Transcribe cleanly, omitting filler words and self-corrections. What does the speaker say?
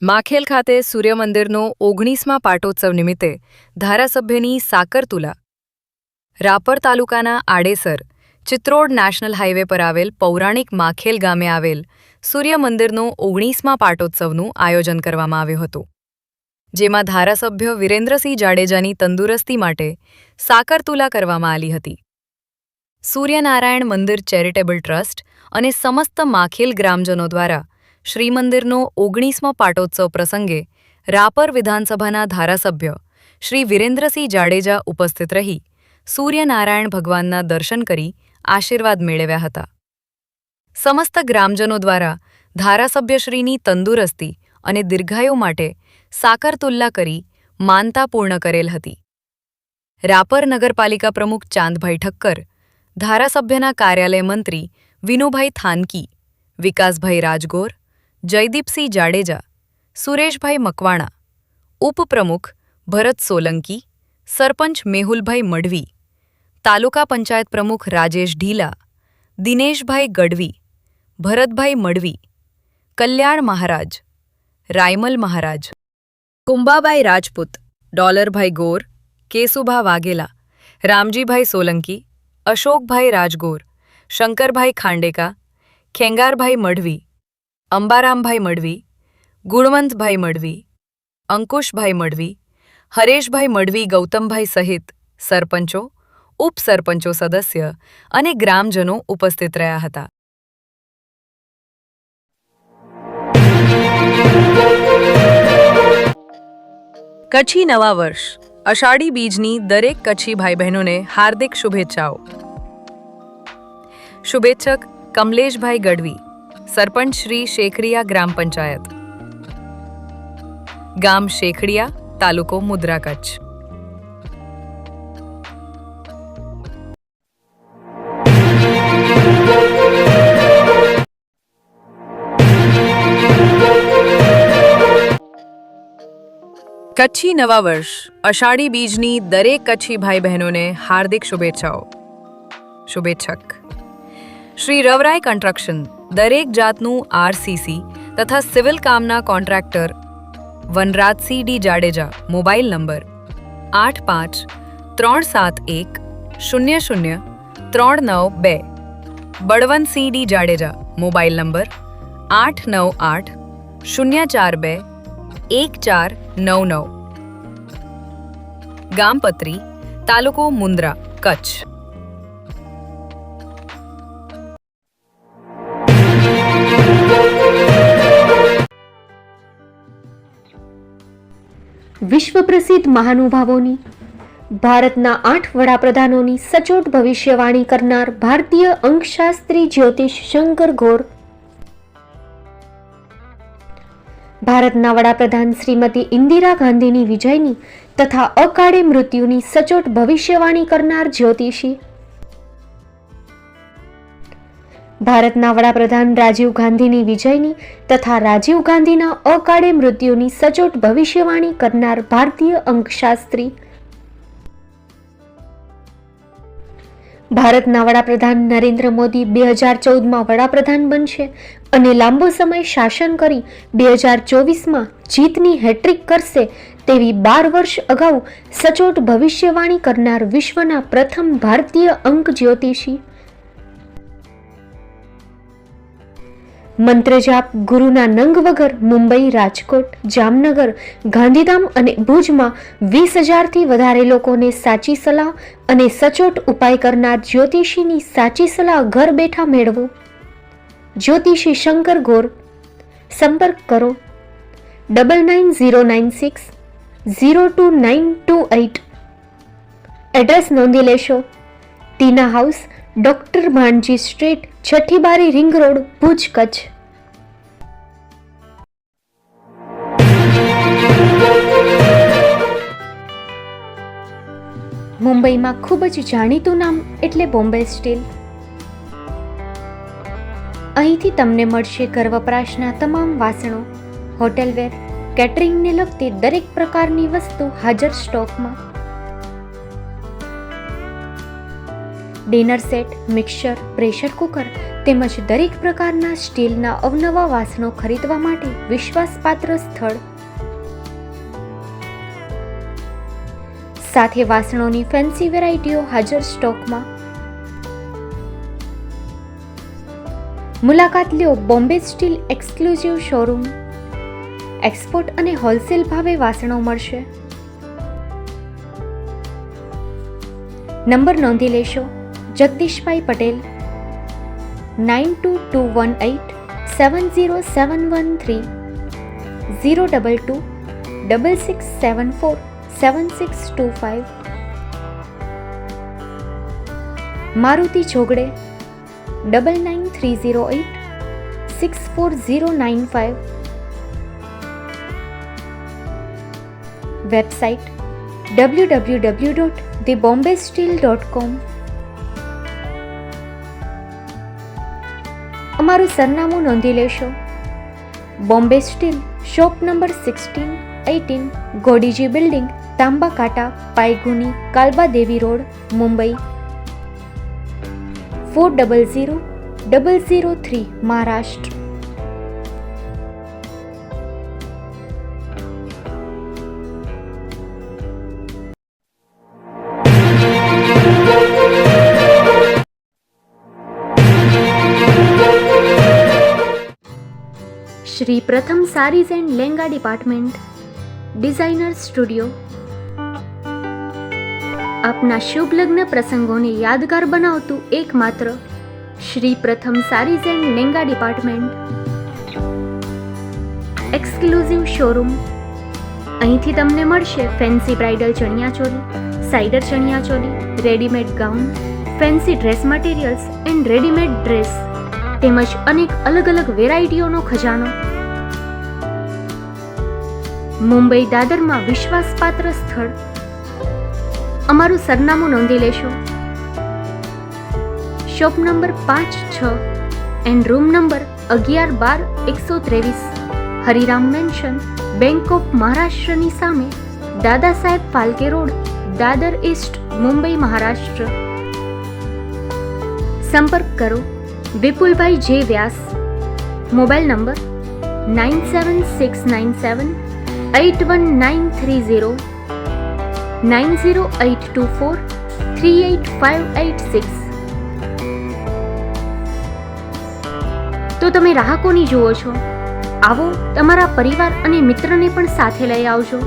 માખેલ ખાતે સૂર્યમંદિરનો 19મા પાટોત્સવ નિમિત્તે ધારાસભ્યની સાકરતુલા. રાપર તાલુકાના આડેસર ચિત્રોડ નેશનલ હાઇવે પર આવેલ પૌરાણિક માખેલ ગામે આવેલ સૂર્યમંદિરનો 19મા પાટોત્સવનું આયોજન કરવામાં આવ્યું હતું, જેમાં ધારાસભ્ય વિરેન્દ્રસિંહ જાડેજાની તંદુરસ્તી માટે સાકરતુલા કરવામાં આવી હતી. સૂર્યનારાયણ મંદિર ચેરિટેબલ ટ્રસ્ટ અને સમસ્ત માખેલ ગ્રામજનો દ્વારા શ્રીમંદિરનો 19મો પાટોત્સવ પ્રસંગે રાપર વિધાનસભાના ધારાસભ્ય શ્રી વિરેન્દ્રસિંહ જાડેજા ઉપસ્થિત રહી સૂર્યનારાયણ ભગવાનના દર્શન કરી આશીર્વાદ મેળવ્યા હતા. સમસ્ત ગ્રામજનો દ્વારા ધારાસભ્યશ્રીની તંદુરસ્તી અને દીર્ઘાયુ માટે સાકરતુલ્લા કરી માનતા પૂર્ણ કરેલ હતી. રાપર નગરપાલિકા પ્રમુખ ચાંદભાઈ ઠક્કર, ધારાસભ્યના કાર્યાલય મંત્રી વિનુભાઈ થાનકી, વિકાસભાઈ રાજગોર, જયદીપસિંહ જાડેજા, સુરેશભાઈ મકવાણા, ઉપપ્રમુખ ભરત સોલંકી, સરપંચ મેહુલભાઈ મઢવી, તાલુકા પંચાયત પ્રમુખ રાજેશ ઢીલા, દિનેશભાઈ ગઢવી, ભરતભાઈ મઢવી, કલ્યાણ મહારાજ, રાયમલ મહારાજ, કુંભાબાઈ રાજપૂત, ડોલરભાઈ ગોર, કેશુભા વાઘેલા, રામજીભાઈ સોલંકી, અશોકભાઈ રાજગોર, શંકરભાઈ ખાંડેકા, ખેંગારભાઈ મઢવી, અંબારામભાઈ મઢવી, ગુણવંતભાઈ મઢવી, અંકુશભાઈ મઢવી, હરેશભાઈ મઢવી, ગૌતમભાઈ સહિત સરપંચો, ઉપસરપંચો સદસ્ય અને ગ્રામજનો ઉપસ્થિત રહ્યા હતા. કચ્છી નવા વર્ષ અષાઢી બીજની દરેક કચ્છી ભાઈ બહેનોને હાર્દિક શુભેચ્છાઓ. શુભેચ્છક કમલેશભાઈ ગઢવી, સરપંચ શ્રી શેખરિયા ગ્રામ પંચાયત, ગામ શેખડિયા, તાલુકો મુદ્રા, કચ્છ. કચ્છી નવા વર્ષ અષાઢી બીજની દરેક કચ્છી ભાઈ બહેનોને હાર્દિક શુભેચ્છાઓ. શુભેચ્છક શ્રી રવરાય કન્સ્ટ્રક્શન દરેક જાતનું આરસીસી તથા સિવિલ કામના contractor Vanrajsinh D Jadeja, mobile number 8537100392, Balwantsinh D Jadeja, mobile number 8980421499, ગામ પત્રી, તાલુકો મુન્દ્રા, કચ્છ. વિશ્વ પ્રસિદ્ધ મહાનુભાવોની, ભારતના 8 વડાપ્રધાનોની સચોટ ભવિષ્યવાણી કરનાર ભારતીય અંકશાસ્ત્રી જ્યોતિષ શંકર ગોર, ભારતના વડાપ્રધાન શ્રીમતી ઇન્દિરા ગાંધીની વિજયની તથા અકાળે મૃત્યુની સચોટ ભવિષ્યવાણી કરનાર જ્યોતિષી, ભારતના વડાપ્રધાન રાજીવ ગાંધીની વિજયની તથા રાજીવ ગાંધીના અકાળે મૃત્યુની સચોટ ભવિષ્યવાણી કરનાર ભારતીય અંકશાસ્ત્રી, ભારતના વડાપ્રધાન નરેન્દ્ર મોદી 2014માં વડાપ્રધાન બનશે અને લાંબો સમય શાસન કરી 2024માં જીતની હેટ્રિક કરશે તેવી 12 વર્ષ અગાઉ સચોટ ભવિષ્યવાણી કરનાર વિશ્વના પ્રથમ ભારતીય અંક જ્યોતિષી, મંત્રજાપ ગુરુના નંગ વગર મુંબઈ, રાજકોટ, જામનગર, ગાંધીધામ અને ભુજમાં 20,000થી વધારે લોકોને સાચી સલાહ અને સચોટ ઉપાય કરનાર જ્યોતિષીની સાચી સલાહ ઘર બેઠા મેળવો. જ્યોતિષી શંકર ગોર. સંપર્ક કરો 9909602928. એડ્રેસ નોંધી લેશો: ટીના હાઉસ, ડોક્ટર ભાણજી સ્ટ્રીટ, છઠ્ઠી બારી, રિંગ રોડ, ભુજ, કચ્છ. મુંબઈમાં ખૂબ જ જાણીતું નામ એટલે બોમ્બે સ્ટીલ. અહીંથી તમને મળશે ઘર વપરાશના તમામ વાસણો, હોટેલવેર, કેટરિંગને લગતી દરેક પ્રકારની વસ્તુ હાજર સ્ટોકમાં. Dinner set, mixer, pressure cooker તેમજ દરેક પ્રકારના સ્ટીલના અવનવા વાસણો ખરીદવા માટે વિશ્વાસપાત્ર સ્થળ. સાથે વાસણોની ફેન્સી વેરાયટીઓ હાજર સ્ટોકમાં. મુલાકાત લ્યો Bombay steel exclusive showroom. Export અને હોલસેલ ભાવે વાસણો મળશે. નંબર નોંધી લેશો. જગદીશભાઈ પટેલ 9221870713 022 6674 7625. મારુતિ જોગડે 9930864095. Website www.thebombasteel.com. અમારું સરનામું નોંધી લેશો. Bombay steel, shop number 16-18, Godiji building, Tamba Kanta, Paydhuni, Kalbadevi road, Mumbai 400003, Maharashtra. Shri Pratham sarees and lenga department, designer studio. આપના શુભ લગ્ન પ્રસંગોને યાદગાર બનાવતું એકમાત્ર Shri Pratham sarees and lenga department, exclusive showroom. અહીંથી તમને મળશે fancy bridal chaniya choli, cider chaniya choli, readymade gown, fancy dress materials and readymade dress તેમજ અનેક અલગ અલગ વેરાયટીઓનો ખજાનો. મુંબઈ દાદરમાં વિશ્વાસપાત્ર સ્થળ. અમારું સરનામું નોંધી લેશો. Shop number 5-6 and room number 11-12-123, Hariram mansion, bank of મહારાષ્ટ્રની સામે, દાદા સાહેબ ફાલ્કે રોડ, દાદર ઈસ્ટ, મુંબઈ, મહારાષ્ટ્ર. સંપર્ક કરો વિપુલભાઈ જે વ્યાસ. Mobile number 9769781930 9082438586. તો તમે રાહ કોની જુઓ છો? આવો, તમારા પરિવાર અને મિત્રને પણ સાથે લઈ આવજો.